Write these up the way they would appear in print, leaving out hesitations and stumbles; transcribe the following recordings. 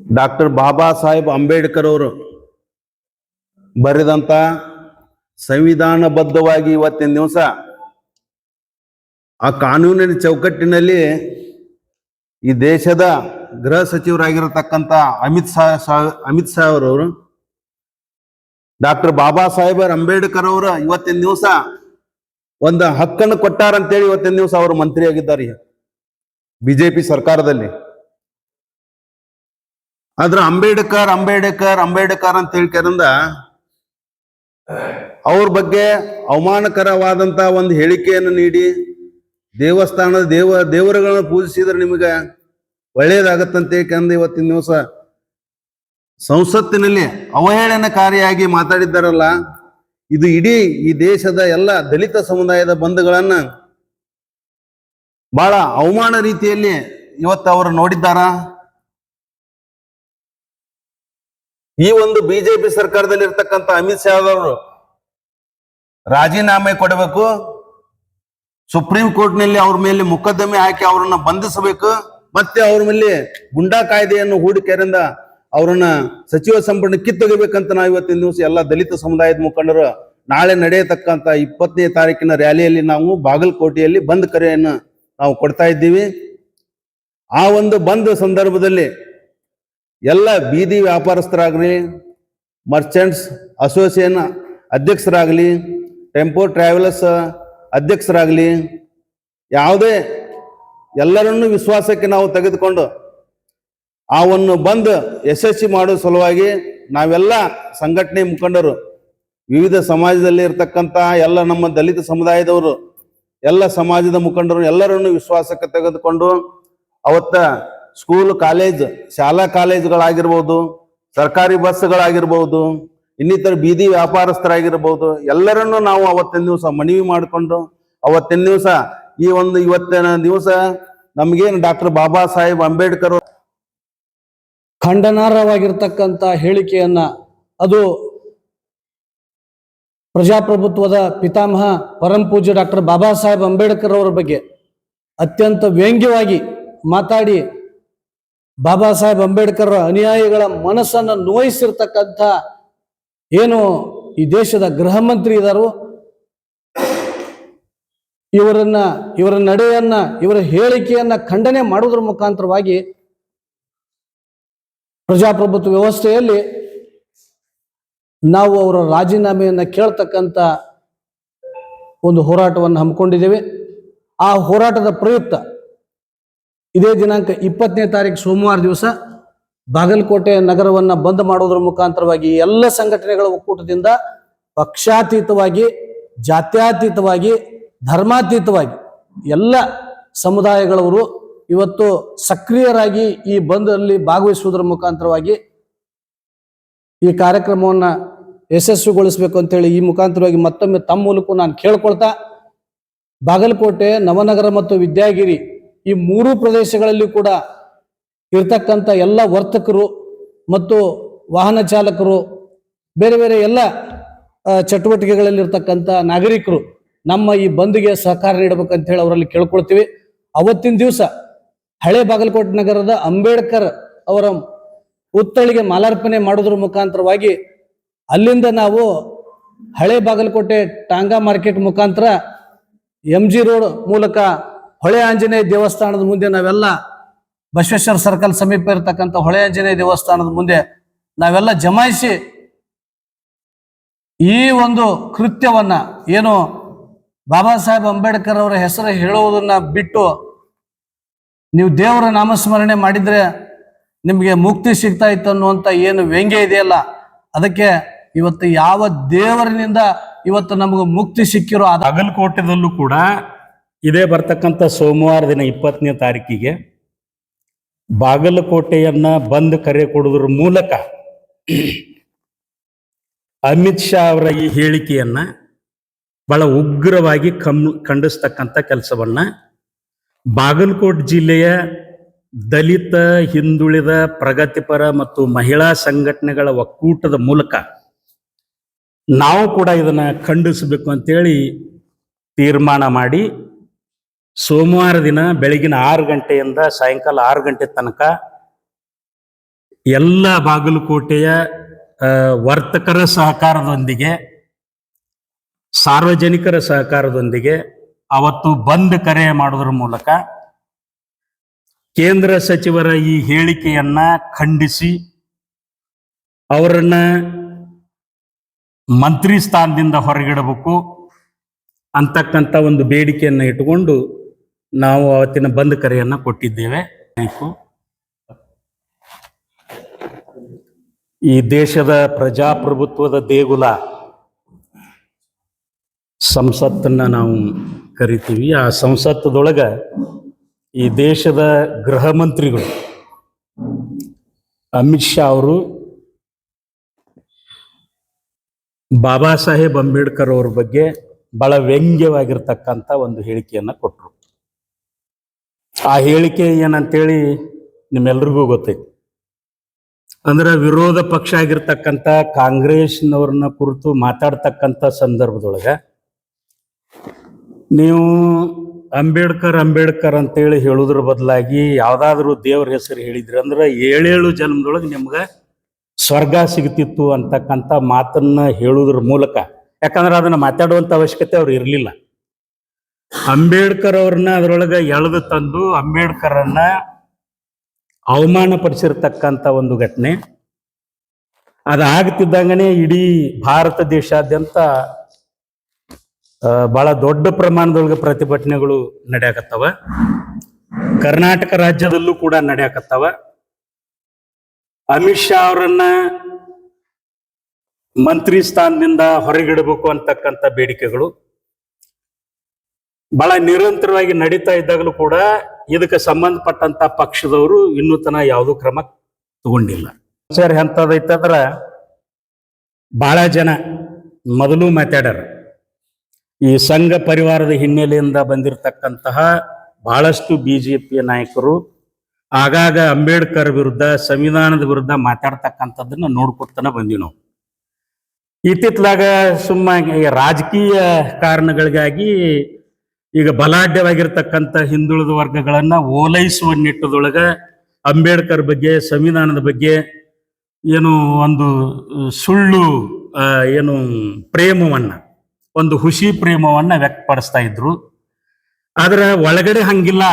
Doctor Baba Saheb Ambedkar ಅವರು ಬರೆದಂತ ಸಂವಿಧಾನಬದ್ಧವಾಗಿ ಇವತ್ತಿನ ದಿವಸ ಆ ಕಾನೂನಿನ ಚೌಕಟ್ಟಿನಲ್ಲಿ ಈ ದೇಶದ ಗೃಹ ಸಚಿವರಾಗಿರತಕ್ಕಂಥ ಅಮಿತ್ ಶಾ ಅವರವರು ಡಾಕ್ಟರ್ ಬಾಬಾ ಸಾಹೇಬ್ ಅಂಬೇಡ್ಕರ್ ಅವರ ಇವತ್ತಿನ ದಿವಸ ಒಂದು ಹಕ್ಕನ್ನು ಕೊಟ್ಟಾರಂತೇಳಿ ಇವತ್ತಿನ ದಿವಸ ಅವರು ಮಂತ್ರಿಯಾಗಿದ್ದಾರೆ ಬಿಜೆಪಿ ಸರ್ಕಾರದಲ್ಲಿ. ಆದ್ರೆ ಅಂಬೇಡ್ಕರ್ ಅಂಬೇಡ್ಕರ್ ಅಂಬೇಡ್ಕರ್ ಅಂತ ಹೇಳ್ಕರಿಂದ ಅವ್ರ ಬಗ್ಗೆ ಅವಮಾನಕರವಾದಂತ ಒಂದು ಹೇಳಿಕೆಯನ್ನು ನೀಡಿ ದೇವಸ್ಥಾನದ ದೇವರುಗಳನ್ನು ಪೂಜಿಸಿದ್ರೆ ನಿಮಗೆ ಒಳ್ಳೆಯದಾಗತ್ತಂತ ಹೇಳ್ಕಂದು ಇವತ್ತಿನ ದಿವಸ ಸಂಸತ್ತಿನಲ್ಲಿ ಅವಹೇಳನಕಾರಿಯಾಗಿ ಮಾತಾಡಿದ್ದಾರಲ್ಲ, ಇದು ಇಡೀ ಈ ದೇಶದ ಎಲ್ಲ ದಲಿತ ಸಮುದಾಯದ ಬಂಧುಗಳನ್ನ ಬಹಳ ಅವಮಾನ ರೀತಿಯಲ್ಲಿ ಇವತ್ತು ಅವರು ನೋಡಿದ್ದಾರ. ಈ ಒಂದು ಬಿಜೆಪಿ ಸರ್ಕಾರದಲ್ಲಿ ಇರ್ತಕ್ಕಂಥ ಅಮಿತ್ ಶಾ ಅವರು ರಾಜೀನಾಮೆ ಕೊಡಬೇಕು, ಸುಪ್ರೀಂ ಕೋರ್ಟ್ನಲ್ಲಿ ಅವ್ರ ಮೇಲೆ ಮೊಕದ್ದಮೆ ಹಾಕಿ ಅವರನ್ನ ಬಂಧಿಸಬೇಕು, ಮತ್ತೆ ಅವ್ರ ಮೇಲೆ ಗುಂಡಾ ಕಾಯ್ದೆಯನ್ನು ಹೂಡಿಕೆಯಿಂದ ಅವರನ್ನ ಸಚಿವ ಸಂಪುಟ ಕಿತ್ತೊಗಿಬೇಕಂತ ನಾವು ಇವತ್ತಿನ ದಿವಸ ಎಲ್ಲ ದಲಿತ ಸಮುದಾಯದ ಮುಖಂಡರು ನಾಳೆ ನಡೆಯತಕ್ಕಂಥ 20ನೇ ತಾರೀಕಿನ ರ್ಯಾಲಿಯಲ್ಲಿ ನಾವು ಬಾಗಲಕೋಟೆಯಲ್ಲಿ ಬಂದ್ ಕರೆಯನ್ನು ನಾವು ಕೊಡ್ತಾ ಇದ್ದೀವಿ. ಆ ಒಂದು ಬಂದ್ ಸಂದರ್ಭದಲ್ಲಿ ಎಲ್ಲ ಬೀದಿ ವ್ಯಾಪಾರಸ್ಥರಾಗಲಿ, ಮರ್ಚೆಂಟ್ಸ್ ಅಸೋಸಿಯೇಷನ್ ಅಧ್ಯಕ್ಷರಾಗಲಿ, ಟೆಂಪೋ ಟ್ರಾವೆಲರ್ಸ್ ಅಧ್ಯಕ್ಷರಾಗಲಿ, ಯಾವುದೇ ಎಲ್ಲರನ್ನೂ ವಿಶ್ವಾಸಕ್ಕೆ ನಾವು ತೆಗೆದುಕೊಂಡು ಆ ಒಂದು ಬಂದ್ ಯಶಸ್ವಿ ಮಾಡೋ ಸಲುವಾಗಿ ನಾವೆಲ್ಲ ಸಂಘಟನೆ ಮುಖಂಡರು, ವಿವಿಧ ಸಮಾಜದಲ್ಲಿ ಇರ್ತಕ್ಕಂಥ ಎಲ್ಲ ನಮ್ಮ ದಲಿತ ಸಮುದಾಯದವರು, ಎಲ್ಲ ಸಮಾಜದ ಮುಖಂಡರು ಎಲ್ಲರನ್ನು ವಿಶ್ವಾಸಕ್ಕೆ ತೆಗೆದುಕೊಂಡು ಅವತ್ತ ಸ್ಕೂಲ್ ಕಾಲೇಜ್ ಶಾಲಾ ಕಾಲೇಜುಗಳಾಗಿರ್ಬೋದು, ಸರ್ಕಾರಿ ಬಸ್ಗಳಾಗಿರ್ಬೋದು, ಇನ್ನಿತರ ಬೀದಿ ವ್ಯಾಪಾರಸ್ಥರಾಗಿರ್ಬೋದು, ಎಲ್ಲರನ್ನೂ ನಾವು ಅವತ್ತಿನ ದಿವಸ ಮನವಿ ಮಾಡಿಕೊಂಡು ಅವತ್ತಿನ ದಿವಸ ಈ ಒಂದು ಇವತ್ತಿನ ದಿವಸ ನಮಗೇನು ಡಾಕ್ಟರ್ ಬಾಬಾ ಸಾಹೇಬ್ ಅಂಬೇಡ್ಕರ್ ಖಂಡನಾರ್ಹವಾಗಿರ್ತಕ್ಕಂಥ ಹೇಳಿಕೆಯನ್ನ, ಅದು ಪ್ರಜಾಪ್ರಭುತ್ವದ ಪಿತಾಮಹ ಪರಂ ಪೂಜ್ಯ ಡಾಕ್ಟರ್ ಬಾಬಾ ಸಾಹೇಬ್ ಅಂಬೇಡ್ಕರ್ ಅವರ ಬಗ್ಗೆ ಅತ್ಯಂತ ವ್ಯಂಗ್ಯವಾಗಿ ಮಾತಾಡಿ ಬಾಬಾ ಸಾಹೇಬ್ ಅಂಬೇಡ್ಕರ್ ಅನುಯಾಯಿಗಳ ಮನಸ್ಸನ್ನು ನೋಯಿಸಿರ್ತಕ್ಕಂಥ ಏನು ಈ ದೇಶದ ಗೃಹ ಮಂತ್ರಿ ಇದ್ದಾರೋ ಇವರ ನಡೆಯನ್ನ, ಇವರ ಹೇಳಿಕೆಯನ್ನ ಖಂಡನೆ ಮಾಡುವುದರ ಮುಖಾಂತರವಾಗಿ ಪ್ರಜಾಪ್ರಭುತ್ವ ವ್ಯವಸ್ಥೆಯಲ್ಲಿ ನಾವು ಅವರ ರಾಜೀನಾಮೆಯನ್ನು ಕೇಳ್ತಕ್ಕಂಥ ಒಂದು ಹೋರಾಟವನ್ನು ಹಮ್ಮಿಕೊಂಡಿದ್ದೇವೆ. ಆ ಹೋರಾಟದ ಪ್ರಯುಕ್ತ ಇದೇ ದಿನಾಂಕ 20ನೇ ತಾರೀಕು ಸೋಮವಾರ ದಿವಸ ಬಾಗಲಕೋಟೆ ನಗರವನ್ನು ಬಂದ್ ಮಾಡೋದ್ರ ಮುಖಾಂತರವಾಗಿ ಎಲ್ಲ ಸಂಘಟನೆಗಳ ಒಕ್ಕೂಟದಿಂದ ಪಕ್ಷಾತೀತವಾಗಿ, ಜಾತ್ಯತೀತವಾಗಿ, ಧರ್ಮಾತೀತವಾಗಿ ಎಲ್ಲ ಸಮುದಾಯಗಳವರು ಇವತ್ತು ಸಕ್ರಿಯರಾಗಿ ಈ ಬಂದಲ್ಲಿ ಭಾಗವಹಿಸುವುದರ ಮುಖಾಂತರವಾಗಿ ಈ ಕಾರ್ಯಕ್ರಮವನ್ನು ಯಶಸ್ವಿಗೊಳಿಸಬೇಕು ಅಂತೇಳಿ ಈ ಮುಖಾಂತರವಾಗಿ ಮತ್ತೊಮ್ಮೆ ತಮ್ಮ ಮೂಲಕ ನಾನು ಕೇಳ್ಕೊಳ್ತಾ, ಬಾಗಲಕೋಟೆ, ನವನಗರ ಮತ್ತು ವಿದ್ಯಾಗಿರಿ ಈ 3 ಪ್ರದೇಶಗಳಲ್ಲಿ ಕೂಡ ಇರ್ತಕ್ಕಂಥ ಎಲ್ಲ ವರ್ತಕರು ಮತ್ತು ವಾಹನ ಚಾಲಕರು, ಬೇರೆ ಬೇರೆ ಎಲ್ಲ ಚಟುವಟಿಕೆಗಳಲ್ಲಿರ್ತಕ್ಕಂಥ ನಾಗರಿಕರು ನಮ್ಮ ಈ ಬಂದ್ಗೆ ಸಹಕಾರ ನೀಡಬೇಕಂತ ಹೇಳಿ ಅವರಲ್ಲಿ ಕೇಳ್ಕೊಳ್ತೀವಿ. ಅವತ್ತಿನ ದಿವಸ ಹಳೆ ಬಾಗಲಕೋಟೆ ನಗರದ ಅಂಬೇಡ್ಕರ್ ಅವರ ಪುತ್ಥಳಿಗೆ ಮಾಲಾರ್ಪಣೆ ಮಾಡೋದ್ರ ಮುಖಾಂತರವಾಗಿ ಅಲ್ಲಿಂದ ನಾವು ಹಳೆ ಬಾಗಲಕೋಟೆ ಟಾಂಗಾ ಮಾರ್ಕೆಟ್ ಮುಖಾಂತರ MG ರೋಡ್ ಮೂಲಕ ಹೊಳೆ ಆಂಜನೇಯ ದೇವಸ್ಥಾನದ ಮುಂದೆ ನಾವೆಲ್ಲ ಬಸವೇಶ್ವರ ಸರ್ಕಲ್ ಸಮೀಪ ಇರತಕ್ಕಂಥ ಹೊಳೆ ಆಂಜನೇಯ ದೇವಸ್ಥಾನದ ಮುಂದೆ ನಾವೆಲ್ಲ ಜಮಾಯಿಸಿ ಈ ಒಂದು ಕೃತ್ಯವನ್ನ, ಏನು ಬಾಬಾ ಸಾಹೇಬ್ ಅಂಬೇಡ್ಕರ್ ಅವರ ಹೆಸರು ಹೇಳುವುದನ್ನ ಬಿಟ್ಟು ನೀವು ದೇವರ ನಾಮಸ್ಮರಣೆ ಮಾಡಿದ್ರೆ ನಿಮಗೆ ಮುಕ್ತಿ ಸಿಗ್ತಾ ಇತ್ತು ಅನ್ನುವಂಥ ಏನು ವ್ಯಂಗ್ಯ ಇದೆಯಲ್ಲ, ಅದಕ್ಕೆ ಇವತ್ತು ಯಾವ ದೇವರಿನಿಂದ ಇವತ್ತು ನಮಗೆ ಮುಕ್ತಿ ಸಿಕ್ಕಿರೋ ಬಾಗಲಕೋಟೆದಲ್ಲೂ ಕೂಡ ಇದೇ ಬರ್ತಕ್ಕಂಥ ಸೋಮವಾರ ದಿನ 20ನೇ ತಾರೀಕಿಗೆ ಬಾಗಲಕೋಟೆಯನ್ನ ಬಂದ್ ಕರೆ ಕೊಡುವುದರ ಮೂಲಕ ಅಮಿತ್ ಶಾ ಅವರ ಈ ಹೇಳಿಕೆಯನ್ನ ಬಹಳ ಉಗ್ರವಾಗಿ ಖಂಡಿಸ್ತಕ್ಕಂಥ ಕೆಲಸವನ್ನ ಬಾಗಲಕೋಟೆ ಜಿಲ್ಲೆಯ ದಲಿತ, ಹಿಂದುಳಿದ, ಪ್ರಗತಿಪರ ಮತ್ತು ಮಹಿಳಾ ಸಂಘಟನೆಗಳ ಒಕ್ಕೂಟದ ಮೂಲಕ ನಾವು ಕೂಡ ಇದನ್ನ ಖಂಡಿಸಬೇಕು ಅಂತೇಳಿ ತೀರ್ಮಾನ ಮಾಡಿ ಸೋಮವಾರ ದಿನ ಬೆಳಗಿನ 6 ಗಂಟೆಯಿಂದ ಸಾಯಂಕಾಲ 6 ಗಂಟೆ ತನಕ ಎಲ್ಲ ಬಾಗಲಕೋಟೆಯ ವರ್ತಕರ ಸಹಕಾರದೊಂದಿಗೆ, ಸಾರ್ವಜನಿಕರ ಸಹಕಾರದೊಂದಿಗೆ ಅವತ್ತು ಬಂದ್ ಕರೆ ಮಾಡೋದ್ರ ಮೂಲಕ ಕೇಂದ್ರ ಸಚಿವರ ಈ ಹೇಳಿಕೆಯನ್ನ ಖಂಡಿಸಿ ಅವರನ್ನ ಮಂತ್ರಿ ಸ್ಥಾನದಿಂದ ಹೊರಗಿಡಬೇಕು ಅಂತಕ್ಕಂಥ ಒಂದು ಬೇಡಿಕೆಯನ್ನು ಇಟ್ಟುಕೊಂಡು ನಾವು ಅವತ್ತಿನ ಬಂದ್ ಕರೆಯನ್ನ ಕೊಟ್ಟಿದ್ದೇವೆ. ಈ ದೇಶದ ಪ್ರಜಾಪ್ರಭುತ್ವದ ದೇಗುಲ ಸಂಸತ್ತನ್ನ ನಾವು ಕರಿತೀವಿ. ಆ ಸಂಸತ್ತದೊಳಗ ಈ ದೇಶದ ಗೃಹ ಮಂತ್ರಿಗಳು ಅಮಿತ್ ಶಾ ಅವರು ಬಾಬಾ ಸಾಹೇಬ್ ಅಂಬೇಡ್ಕರ್ ಅವ್ರ ಬಗ್ಗೆ ಬಹಳ ವ್ಯಂಗ್ಯವಾಗಿರ್ತಕ್ಕಂಥ ಒಂದು ಹೇಳಿಕೆಯನ್ನ ಕೊಟ್ಟರು. ಆ ಹೇಳಿಕೆ ಏನಂತೇಳಿ ನಿಮ್ಮೆಲ್ರಿಗೂ ಗೊತ್ತೈತಿ. ಅಂದ್ರೆ ವಿರೋಧ ಪಕ್ಷ ಆಗಿರ್ತಕ್ಕಂಥ ಕಾಂಗ್ರೆಸ್ನವ್ರನ್ನ ಕುರಿತು ಮಾತಾಡ್ತಕ್ಕಂಥ ಸಂದರ್ಭದೊಳಗ ನೀವು ಅಂಬೇಡ್ಕರ್ ಅಂತೇಳಿ ಹೇಳುದ್ರ ಬದಲಾಗಿ ಯಾವ್ದಾದ್ರು ದೇವ್ರ ಹೆಸರು ಹೇಳಿದ್ರಿ ಅಂದ್ರೆ 7 ಜನ್ಮದೊಳಗೆ ನಿಮ್ಗೆ ಸ್ವರ್ಗ ಸಿಗ್ತಿತ್ತು ಅಂತಕ್ಕಂಥ ಮಾತನ್ನ ಹೇಳುದ್ರ ಮೂಲಕ, ಯಾಕಂದ್ರೆ ಅದನ್ನ ಮಾತಾಡುವಂತ ಅವಶ್ಯಕತೆ ಅವ್ರು ಇರಲಿಲ್ಲ. ಅಂಬೇಡ್ಕರ್ ಅವ್ರನ್ನ ಅದರೊಳಗೆ ಎಳೆದು ತಂದು ಅಂಬೇಡ್ಕರನ್ನ ಅವಮಾನ ಪಡಿಸಿರ್ತಕ್ಕಂಥ ಒಂದು ಘಟನೆ ಅದಾಗ್ತಿದ್ದಂಗನೆ ಇಡೀ ಭಾರತ ದೇಶಾದ್ಯಂತ ಬಹಳ ದೊಡ್ಡ ಪ್ರಮಾಣದೊಳಗೆ ಪ್ರತಿಭಟನೆಗಳು ನಡೆಯಕತ್ತವ. ಕರ್ನಾಟಕ ರಾಜ್ಯದಲ್ಲೂ ಕೂಡ ನಡೆಯಕತ್ತವ. ಅಮಿತ್ ಶಾ ಅವರನ್ನ ಮಂತ್ರಿ ಸ್ಥಾನದಿಂದ ಹೊರಗಿಡಬೇಕು ಅಂತಕ್ಕಂಥ ಬೇಡಿಕೆಗಳು ಬಹಳ ನಿರಂತರವಾಗಿ ನಡೀತಾ ಇದ್ದಾಗಲೂ ಕೂಡ ಇದಕ್ಕೆ ಸಂಬಂಧಪಟ್ಟಂತ ಪಕ್ಷದವರು ಇನ್ನೂ ತನ ಯಾವುದೂ ಕ್ರಮ ತಗೊಂಡಿಲ್ಲ. ಸರ್ ಎಂತದೈತಂದ್ರ ಬಹಳ ಜನ ಮೊದಲು ಮಾತಾಡ್ಯಾರ. ಈ ಸಂಘ ಪರಿವಾರದ ಹಿನ್ನೆಲೆಯಿಂದ ಬಂದಿರತಕ್ಕಂತಹ ಬಹಳಷ್ಟು ಬಿಜೆಪಿಯ ನಾಯಕರು ಆಗಾಗ ಅಂಬೇಡ್ಕರ್ ವಿರುದ್ಧ, ಸಂವಿಧಾನದ ವಿರುದ್ಧ ಮಾತಾಡ್ತಕ್ಕಂಥದ್ದನ್ನ ನೋಡ್ಕೊತಾನೆ ಬಂದಿವಿ ನಾವು. ಇತ್ತಿತ್ತಲಾಗ ಸುಮ್ಮ ರಾಜಕೀಯ ಕಾರಣಗಳಿಗಾಗಿ ಈಗ ಬಲಾಢ್ಯವಾಗಿರ್ತಕ್ಕಂಥ ಹಿಂದುಳಿದ ವರ್ಗಗಳನ್ನ ಓಲೈಸುವ ನಿಟ್ಟದೊಳಗ ಅಂಬೇಡ್ಕರ್ ಬಗ್ಗೆ, ಸಂವಿಧಾನದ ಬಗ್ಗೆ ಏನು ಒಂದು ಸುಳ್ಳು ಏನು ಪ್ರೇಮವನ್ನ, ಒಂದು ಹುಸಿ ಪ್ರೇಮವನ್ನ ವ್ಯಕ್ತಪಡಿಸ್ತಾ ಇದ್ರು. ಆದ್ರೆ ಒಳಗಡೆ ಹಂಗಿಲ್ಲ.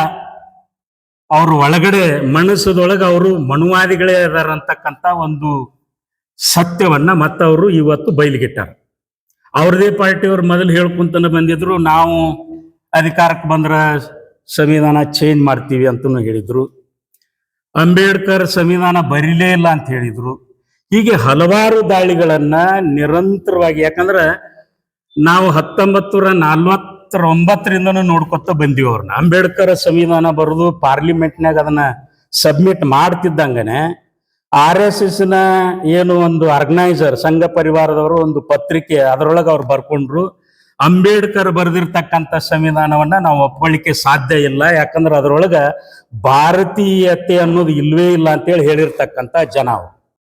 ಅವ್ರ ಒಳಗಡೆ ಮನಸ್ಸದೊಳಗೆ ಅವರು ಮನುವಾದಿಗಳೇ ಅದಾರ ಅಂತಕ್ಕಂಥ ಒಂದು ಸತ್ಯವನ್ನ ಮತ್ತವರು ಇವತ್ತು ಬಯಲಿಗಿಟ್ಟಾರ. ಅವ್ರದೇ ಪಾರ್ಟಿಯವ್ರು ಮೊದಲು ಹೇಳ್ಕೊಂತನ ಬಂದಿದ್ರು, ನಾವು ಅಧಿಕಾರಕ್ಕೆ ಬಂದ್ರ ಸಂವಿಧಾನ ಚೇಂಜ್ ಮಾಡ್ತೀವಿ ಅಂತನೂ ಹೇಳಿದ್ರು. ಅಂಬೇಡ್ಕರ್ ಸಂವಿಧಾನ ಬರೀಲೇ ಇಲ್ಲ ಅಂತ ಹೇಳಿದ್ರು. ಹೀಗೆ ಹಲವಾರು ದಾಳಿಗಳನ್ನ ನಿರಂತರವಾಗಿ, ಯಾಕಂದ್ರೆ ನಾವು 1949ರಿಂದನೂ ನೋಡ್ಕೊತ ಬಂದೀವಿ ಅವ್ರನ್ನ. ಅಂಬೇಡ್ಕರ್ ಸಂವಿಧಾನ ಬರೆದು ಪಾರ್ಲಿಮೆಂಟ್ನಾಗ ಅದನ್ನ ಸಬ್ಮಿಟ್ ಮಾಡ್ತಿದ್ದಂಗನೆ RSS ನ ಏನು ಒಂದು ಆರ್ಗನೈಸರ್, ಸಂಘ ಪರಿವಾರದವರು ಒಂದು ಪತ್ರಿಕೆ, ಅದರೊಳಗೆ ಅವ್ರು ಬರ್ಕೊಂಡ್ರು, ಅಂಬೇಡ್ಕರ್ ಬರೆದಿರ್ತಕ್ಕಂಥ ಸಂವಿಧಾನವನ್ನ ನಾವು ಒಪ್ಕೊಳ್ಳಿಕ್ಕೆ ಸಾಧ್ಯ ಇಲ್ಲ, ಯಾಕಂದ್ರೆ ಅದರೊಳಗ ಭಾರತೀಯತೆ ಅನ್ನೋದು ಇಲ್ವೇ ಇಲ್ಲ ಅಂತೇಳಿ ಹೇಳಿರ್ತಕ್ಕಂಥ ಜನ ಅವರು.